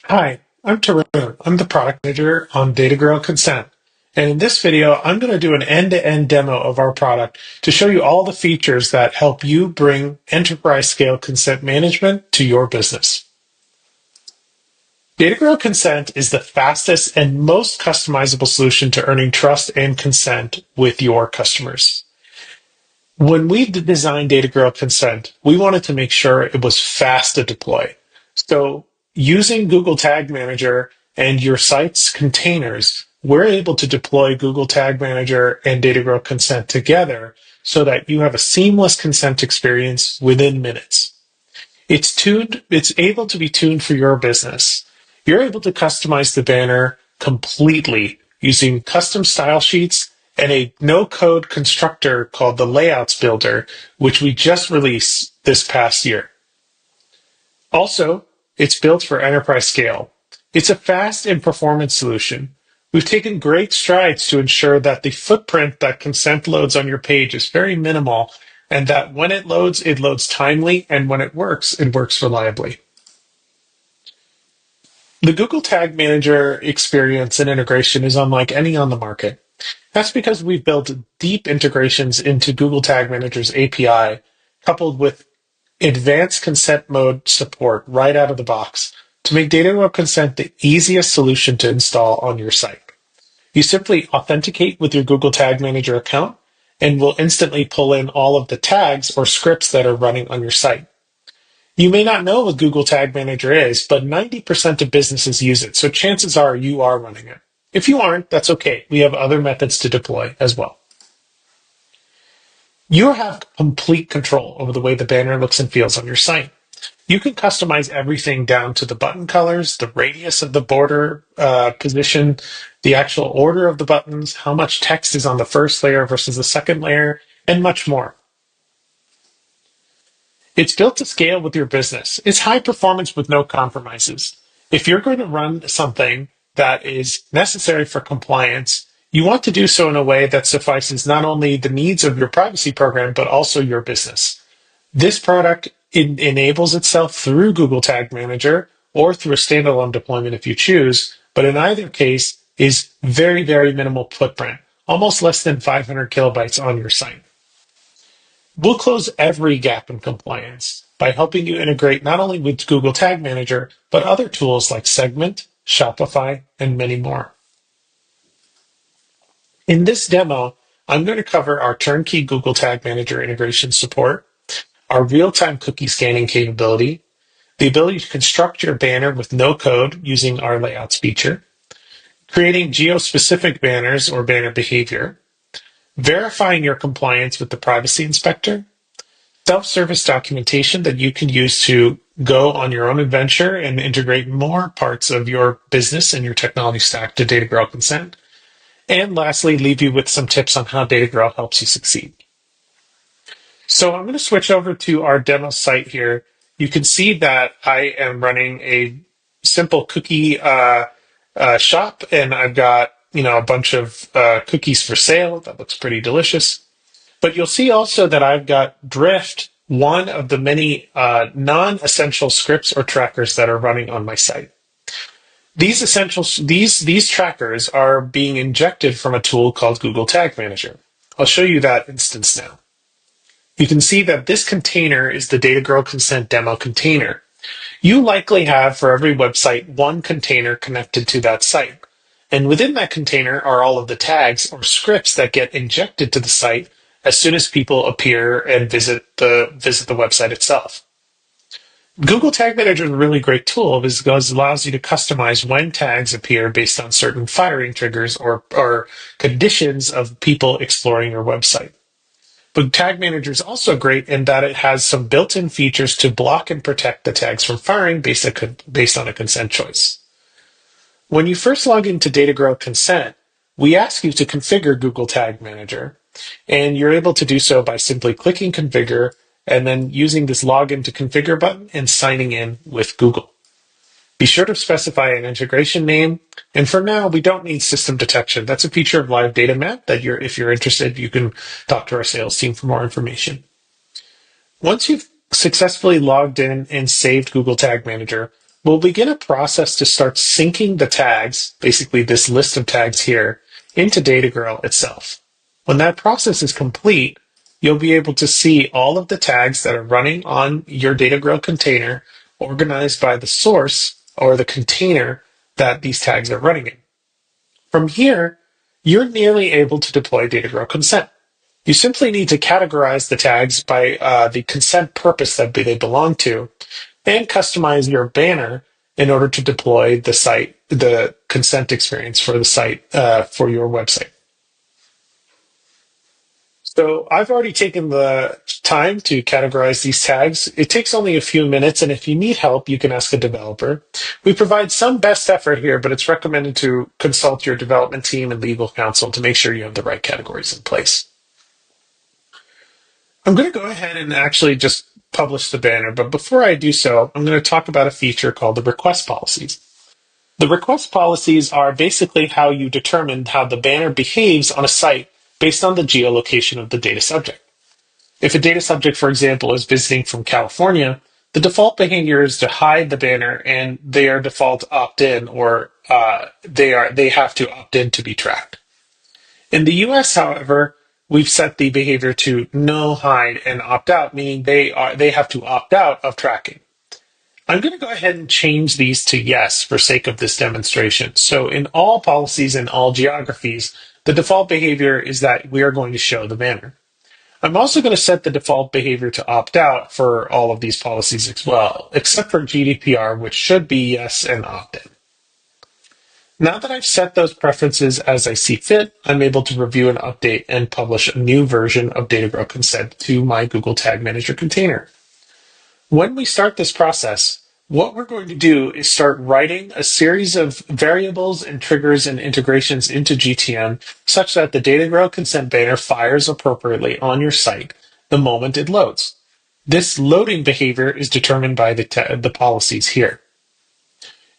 Hi, I'm Tarun. I'm the product manager on DataGrail Consent. And in this video, I'm going to do an end-to-end demo of our product to show you all the features that help you bring enterprise scale consent management to your business. DataGrail Consent is the fastest and most customizable solution to earning trust and consent with your customers. When we designed DataGrail Consent, we wanted to make sure it was fast to deploy. So using Google Tag Manager and your site's containers, we're able to deploy Google Tag Manager and DataGrail Consent together so that you have a seamless consent experience within minutes. It's able to be tuned for your business. You're able to customize the banner completely using custom style sheets and a no-code constructor called the Layouts Builder, which we just released this past year. Also, it's built for enterprise scale. It's a fast and performance solution. We've taken great strides to ensure that the footprint that consent loads on your page is very minimal, and that when it loads timely, and when it works reliably. The Google Tag Manager experience and integration is unlike any on the market. That's because we've built deep integrations into Google Tag Manager's API, coupled with advanced consent mode support right out of the box to make DataGrail Consent the easiest solution to install on your site. You simply authenticate with your Google Tag Manager account and will instantly pull in all of the tags or scripts that are running on your site. You may not know what Google Tag Manager is, but 90% of businesses use it, so chances are you are running it. If you aren't, that's okay. We have other methods to deploy as well. You have complete control over the way the banner looks and feels on your site. You can customize everything down to the button colors, the radius of the border position, the actual order of the buttons, how much text is on the first layer versus the second layer, and much more. It's built to scale with your business. It's high performance with no compromises. If you're going to run something that is necessary for compliance, you want to do so in a way that suffices not only the needs of your privacy program, but also your business. This product enables itself through Google Tag Manager or through a standalone deployment if you choose, but in either case is very, very minimal footprint, almost less than 500 kilobytes on your site. We'll close every gap in compliance by helping you integrate not only with Google Tag Manager, but other tools like Segment, Shopify, and many more. In this demo, I'm going to cover our turnkey Google Tag Manager integration support, our real-time cookie scanning capability, the ability to construct your banner with no code using our layouts feature, creating geo-specific banners or banner behavior, verifying your compliance with the privacy inspector, self-service documentation that you can use to go on your own adventure and integrate more parts of your business and your technology stack to DataGrail Consent, and lastly, leave you with some tips on how DataGrail helps you succeed. So I'm going to switch over to our demo site here. You can see that I am running a simple cookie shop, and I've got a bunch of cookies for sale. That looks pretty delicious. But you'll see also that I've got Drift, one of the many non-essential scripts or trackers that are running on my site. These trackers are being injected from a tool called Google Tag Manager. I'll show you that instance now. You can see that this container is the DataGrail Consent demo container. You likely have, for every website, one container connected to that site. And within that container are all of the tags or scripts that get injected to the site as soon as people appear and visit the website itself. Google Tag Manager is a really great tool because it allows you to customize when tags appear based on certain firing triggers or conditions of people exploring your website. But Tag Manager is also great in that it has some built-in features to block and protect the tags from firing based on a consent choice. When you first log into DataGrail Consent, we ask you to configure Google Tag Manager, and you're able to do so by simply clicking Configure and then using this Login to Configure button and signing in with Google. Be sure to specify an integration name, and for now, we don't need system detection. That's a feature of Live Data Map that if you're interested, you can talk to our sales team for more information. Once you've successfully logged in and saved Google Tag Manager, we'll begin a process to start syncing the tags, basically this list of tags here, into DataGrail itself. When that process is complete, you'll be able to see all of the tags that are running on your DataGrail container organized by the source or the container that these tags are running in. From here, you're nearly able to deploy DataGrail Consent. You simply need to categorize the tags by the consent purpose that they belong to and customize your banner in order to deploy the consent experience for the site for your website. So I've already taken the time to categorize these tags. It takes only a few minutes, and if you need help, you can ask a developer. We provide some best effort here, but it's recommended to consult your development team and legal counsel to make sure you have the right categories in place. I'm going to go ahead and actually just publish the banner, but before I do so, I'm going to talk about a feature called the request policies. The request policies are basically how you determine how the banner behaves on a site based on the geolocation of the data subject. If a data subject, for example, is visiting from California, the default behavior is to hide the banner and their default opt-in, or they have to opt in to be tracked. In the US, however, we've set the behavior to no, hide, and opt out, meaning they have to opt out of tracking. I'm going to go ahead and change these to yes for sake of this demonstration. So in all policies and all geographies, the default behavior is that we are going to show the banner. I'm also going to set the default behavior to opt out for all of these policies as well, except for GDPR, which should be yes and opt in. Now that I've set those preferences as I see fit, I'm able to review and update and publish a new version of DataGrail Consent to my Google Tag Manager container. When we start this process, what we're going to do is start writing a series of variables and triggers and integrations into GTM such that the DataGrail Consent banner fires appropriately on your site the moment it loads. This loading behavior is determined by the policies here.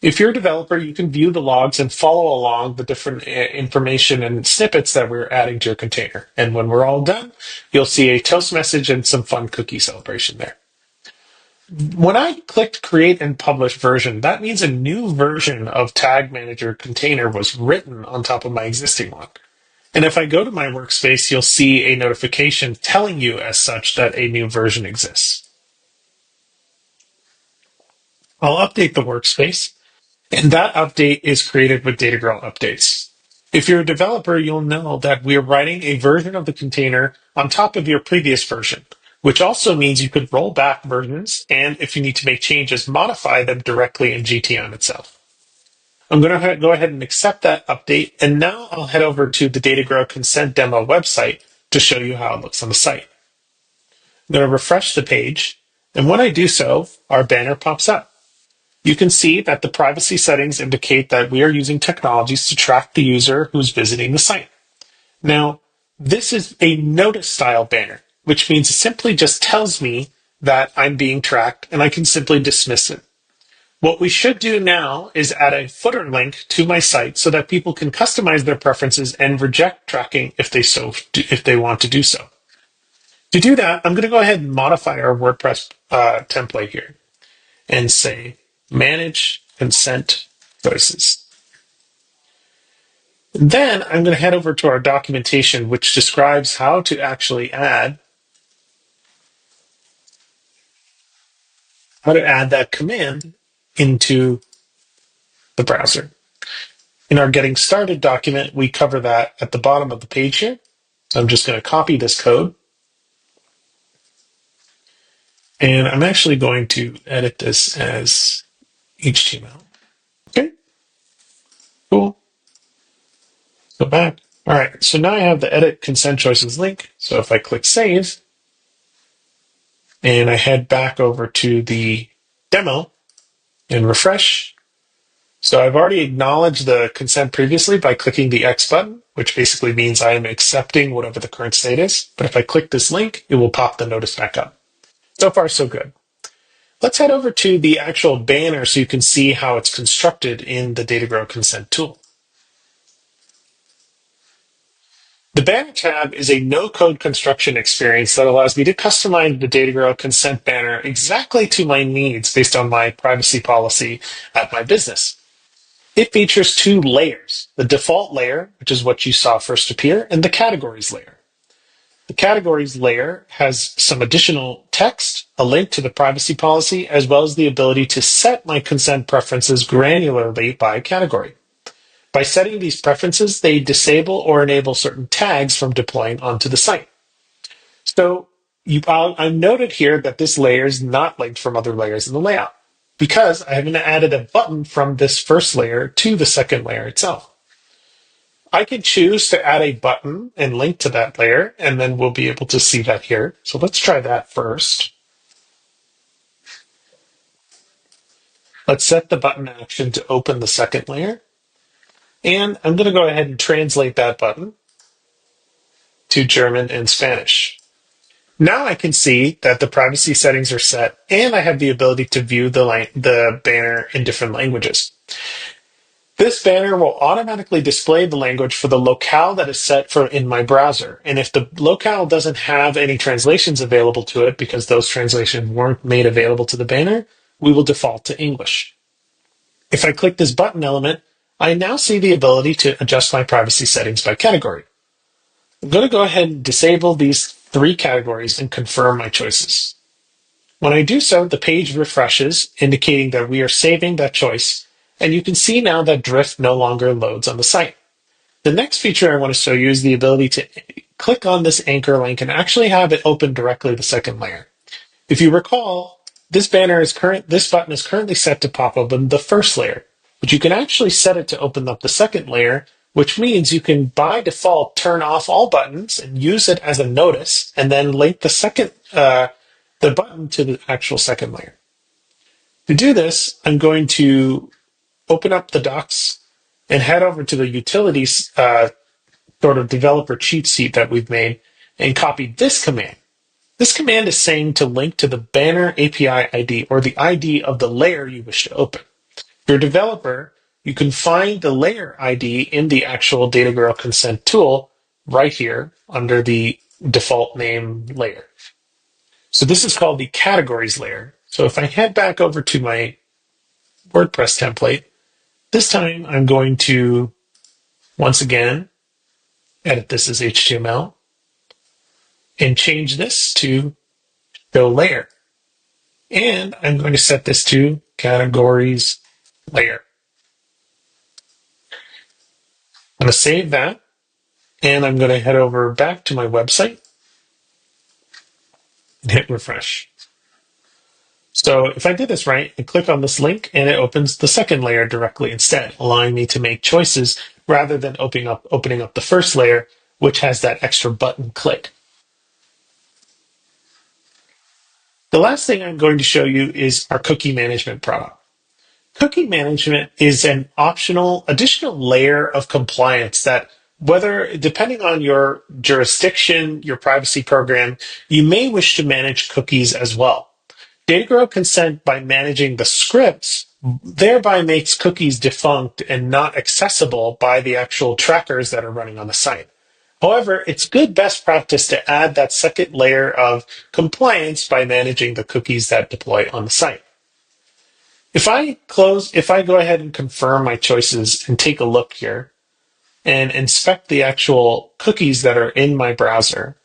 If you're a developer, you can view the logs and follow along the different information and snippets that we're adding to your container. And when we're all done, you'll see a toast message and some fun cookie celebration there. When I clicked create and publish version, that means a new version of Tag Manager container was written on top of my existing one. And if I go to my workspace, you'll see a notification telling you as such that a new version exists. I'll update the workspace, and that update is created with DataGrail updates. If you're a developer, you'll know that we're writing a version of the container on top of your previous version, which also means you could roll back versions, and if you need to make changes, modify them directly in GTM itself. I'm going to go ahead and accept that update, and now I'll head over to the DataGrail Consent demo website to show you how it looks on the site. I'm going to refresh the page, and when I do so, our banner pops up. You can see that the privacy settings indicate that we are using technologies to track the user who's visiting the site. Now, this is a notice style banner, which means it simply just tells me that I'm being tracked and I can simply dismiss it. What we should do now is add a footer link to my site so that people can customize their preferences and reject tracking if they want to do so. To do that, I'm going to go ahead and modify our WordPress template here and say manage consent choices. Then I'm going to head over to our documentation, which describes how to actually add that command into the browser. In our Getting Started document, we cover that at the bottom of the page here. So I'm just going to copy this code. And I'm actually going to edit this as HTML. Okay, cool. Go back. All right, so now I have the Edit Consent Choices link. So if I click Save, and I head back over to the demo and refresh. So I've already acknowledged the consent previously by clicking the X button, which basically means I am accepting whatever the current state is. But if I click this link, it will pop the notice back up. So far, so good. Let's head over to the actual banner so you can see how it's constructed in the DataGrail Consent tool. The banner tab is a no-code construction experience that allows me to customize the DataGrail consent banner exactly to my needs based on my privacy policy at my business. It features two layers, the default layer, which is what you saw first appear, and the categories layer. The categories layer has some additional text, a link to the privacy policy, as well as the ability to set my consent preferences granularly by category. By setting these preferences, they disable or enable certain tags from deploying onto the site. So I've noted here that this layer is not linked from other layers in the layout because I haven't added a button from this first layer to the second layer itself. I can choose to add a button and link to that layer, and then we'll be able to see that here. So let's try that first. Let's set the button action to open the second layer. And I'm going to go ahead and translate that button to German and Spanish. Now I can see that the privacy settings are set, and I have the ability to view the banner in different languages. This banner will automatically display the language for the locale that is set for in my browser. And if the locale doesn't have any translations available to it because those translations weren't made available to the banner, we will default to English. If I click this button element, I now see the ability to adjust my privacy settings by category. I'm going to go ahead and disable these three categories and confirm my choices. When I do so, the page refreshes, indicating that we are saving that choice, and you can see now that Drift no longer loads on the site. The next feature I want to show you is the ability to click on this anchor link and actually have it open directly the second layer. If you recall, this button is currently set to pop open the first layer, but you can actually set it to open up the second layer, which means you can by default turn off all buttons and use it as a notice, and then link the button to the actual second layer. To do this, I'm going to open up the docs and head over to the utilities sort of developer cheat sheet that we've made and copy this command. This command is saying to link to the banner API ID or the ID of the layer you wish to open. If you're a developer, you can find the layer ID in the actual DataGrail Consent tool right here under the default name layer. So this is called the categories layer. So if I head back over to my WordPress template, this time I'm going to, once again, edit this as HTML and change this to show layer. And I'm going to set this to categories layer. I'm going to save that, and I'm going to head over back to my website and hit refresh. So if I did this right, I click on this link and it opens the second layer directly instead, allowing me to make choices rather than opening up the first layer, which has that extra button click. The last thing I'm going to show you is our cookie management product. Cookie management is an optional additional layer of compliance that depending on your jurisdiction, your privacy program, you may wish to manage cookies as well. DataGrail Consent, by managing the scripts, thereby makes cookies defunct and not accessible by the actual trackers that are running on the site. However, it's good best practice to add that second layer of compliance by managing the cookies that deploy on the site. If I go ahead and confirm my choices and take a look here and inspect the actual cookies that are in my browser,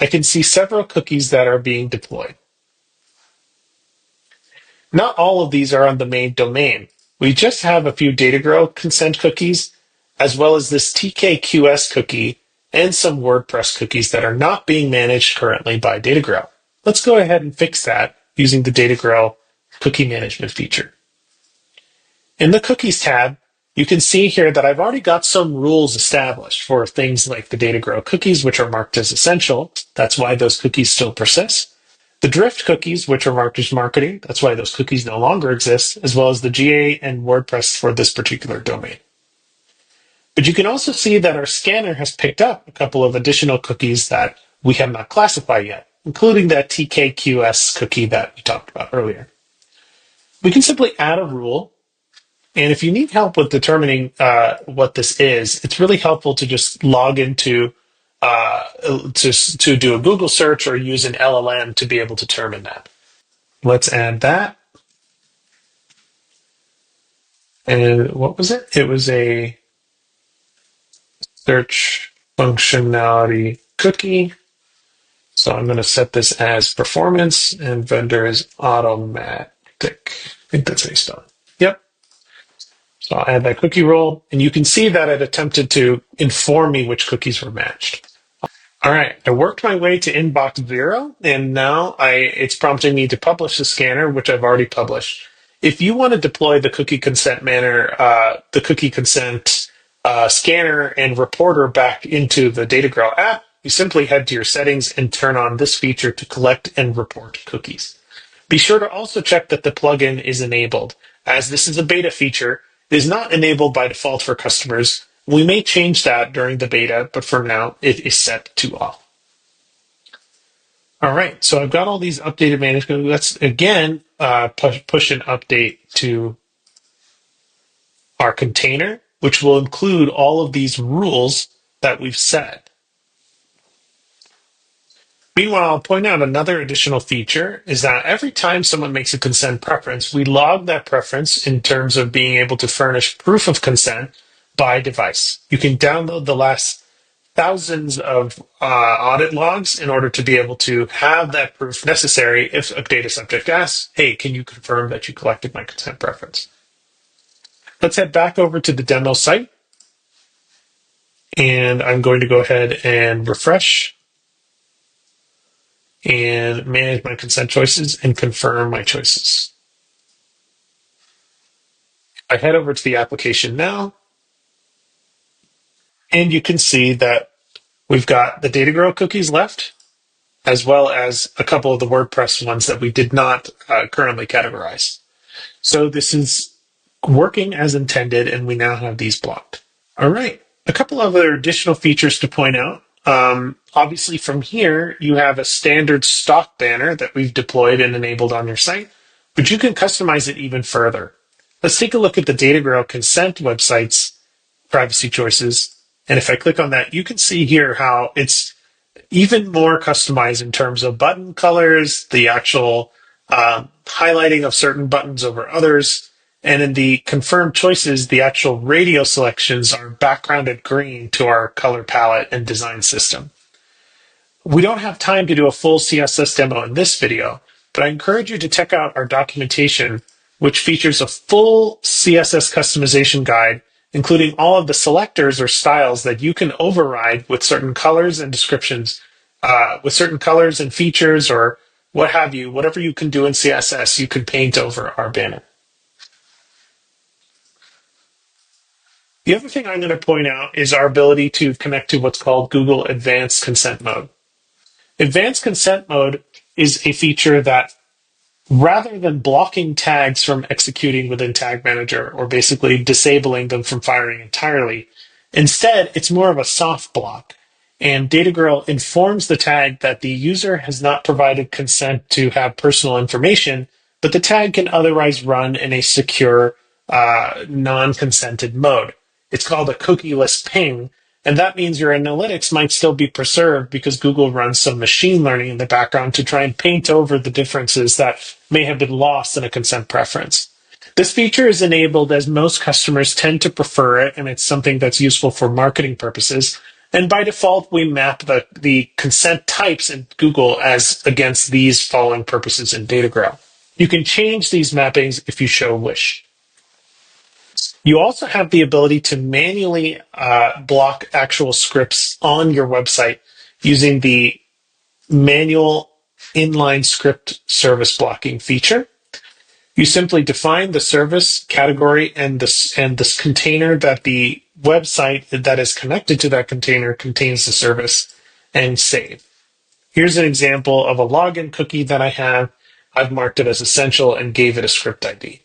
I can see several cookies that are being deployed. Not all of these are on the main domain. We just have a few DataGrail consent cookies, as well as this TKQS cookie and some WordPress cookies that are not being managed currently by DataGrail. Let's go ahead and fix that using the DataGrail cookie management feature. In the cookies tab, you can see here that I've already got some rules established for things like the DataGrail cookies, which are marked as essential. That's why those cookies still persist. The drift cookies, which are marked as marketing, that's why those cookies no longer exist, as well as the GA and WordPress for this particular domain. But you can also see that our scanner has picked up a couple of additional cookies that we have not classified yet, including that TKQS cookie that we talked about earlier. We can simply add a rule, and if you need help with determining what this is, it's really helpful to just log into to do a Google search or use an LLM to be able to determine that. Let's add that. And what was it? It was a search functionality cookie. So I'm going to set this as performance and vendor is automatic. I think that's how you spell it. Yep. So I'll add that cookie role, and you can see that it attempted to inform me which cookies were matched. All right, I worked my way to inbox 0, and now it's prompting me to publish the scanner, which I've already published. If you want to deploy the cookie consent scanner and reporter back into the DataGrail app, you simply head to your settings and turn on this feature to collect and report cookies. Be sure to also check that the plugin is enabled. As this is a beta feature, it is not enabled by default for customers. We may change that during the beta, but for now, it is set to off. All right, so I've got all these updated management. Let's again push an update to our container, which will include all of these rules that we've set. Meanwhile, I'll point out another additional feature is that every time someone makes a consent preference, we log that preference in terms of being able to furnish proof of consent by device. You can download the last thousands of audit logs in order to be able to have that proof necessary if a data subject asks, hey, can you confirm that you collected my consent preference? Let's head back over to the demo site. And I'm going to go ahead and refresh and manage my consent choices and confirm my choices. I head over to the application now, and you can see that we've got the DataGrail cookies left, as well as a couple of the WordPress ones that we did not currently categorize. So this is working as intended, and we now have these blocked. All right, a couple of other additional features to point out. Obviously, from here, you have a standard stock banner that we've deployed and enabled on your site, but you can customize it even further. Let's take a look at the DataGrail Consent website's privacy choices. And if I click on that, you can see here how it's even more customized in terms of button colors, the actual highlighting of certain buttons over others. And in the confirmed choices, the actual radio selections are backgrounded green to our color palette and design system. We don't have time to do a full CSS demo in this video, but I encourage you to check out our documentation, which features a full CSS customization guide, including all of the selectors or styles that you can override with certain colors and descriptions, with certain colors and features or what have you. Whatever you can do in CSS, you can paint over our banner. The other thing I'm going to point out is our ability to connect to what's called Google Advanced Consent Mode. Advanced Consent Mode is a feature that, rather than blocking tags from executing within Tag Manager or basically disabling them from firing entirely, instead, it's more of a soft block. And DataGrail informs the tag that the user has not provided consent to have personal information, but the tag can otherwise run in a secure, non-consented mode. It's called a cookieless ping, and that means your analytics might still be preserved because Google runs some machine learning in the background to try and paint over the differences that may have been lost in a consent preference. This feature is enabled as most customers tend to prefer it, and it's something that's useful for marketing purposes. And by default, we map the consent types in Google as against these following purposes in DataGrail. You can change these mappings if you so wish. You also have the ability to manually block actual scripts on your website using the manual inline script service blocking feature. You simply define the service category and this container that the website that is connected to that container contains the service and save. Here's an example of a login cookie that I have. I've marked it as essential and gave it a script ID.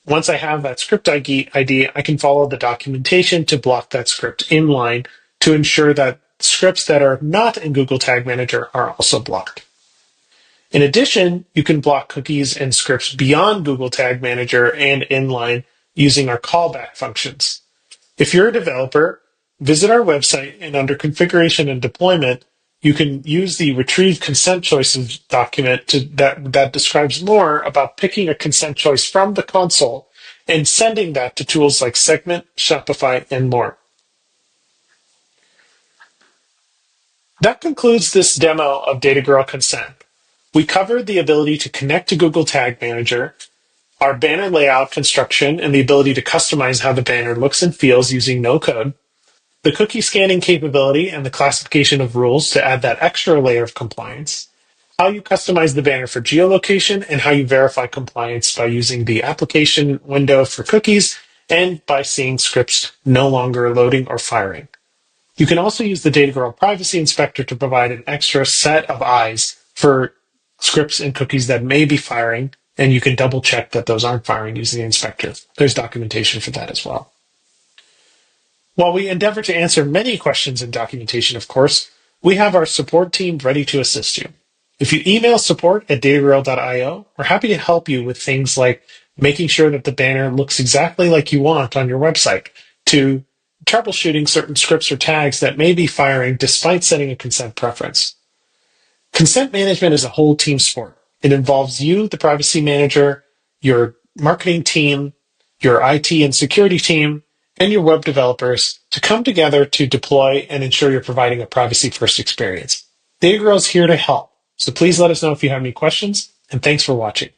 Once I have that script ID, I can follow the documentation to block that script inline to ensure that scripts that are not in Google Tag Manager are also blocked. In addition, you can block cookies and scripts beyond Google Tag Manager and inline using our callback functions. If you're a developer, Visit our website, and under Configuration and Deployment, you can use the Retrieve Consent Choices document that describes more about picking a consent choice from the console and sending that to tools like Segment, Shopify, and more. That concludes this demo of DataGrail Consent. We covered the ability to connect to Google Tag Manager, our banner layout construction, and the ability to customize how the banner looks and feels using no code, the cookie scanning capability and the classification of rules to add that extra layer of compliance, how you customize the banner for geolocation, and how you verify compliance by using the application window for cookies and by seeing scripts no longer loading or firing. You can also use the DataGrail Privacy Inspector to provide an extra set of eyes for scripts and cookies that may be firing, and you can double check that those aren't firing using the inspector. There's documentation for that as well. While we endeavor to answer many questions in documentation, of course, we have our support team ready to assist you. If you email support@datagrail.io, we're happy to help you with things like making sure that the banner looks exactly like you want on your website, to troubleshooting certain scripts or tags that may be firing despite setting a consent preference. Consent management is a whole team sport. It involves you, the privacy manager, your marketing team, your IT and security team, and your web developers to come together to deploy and ensure you're providing a privacy-first experience. DataGrail is here to help, so please let us know if you have any questions, and thanks for watching.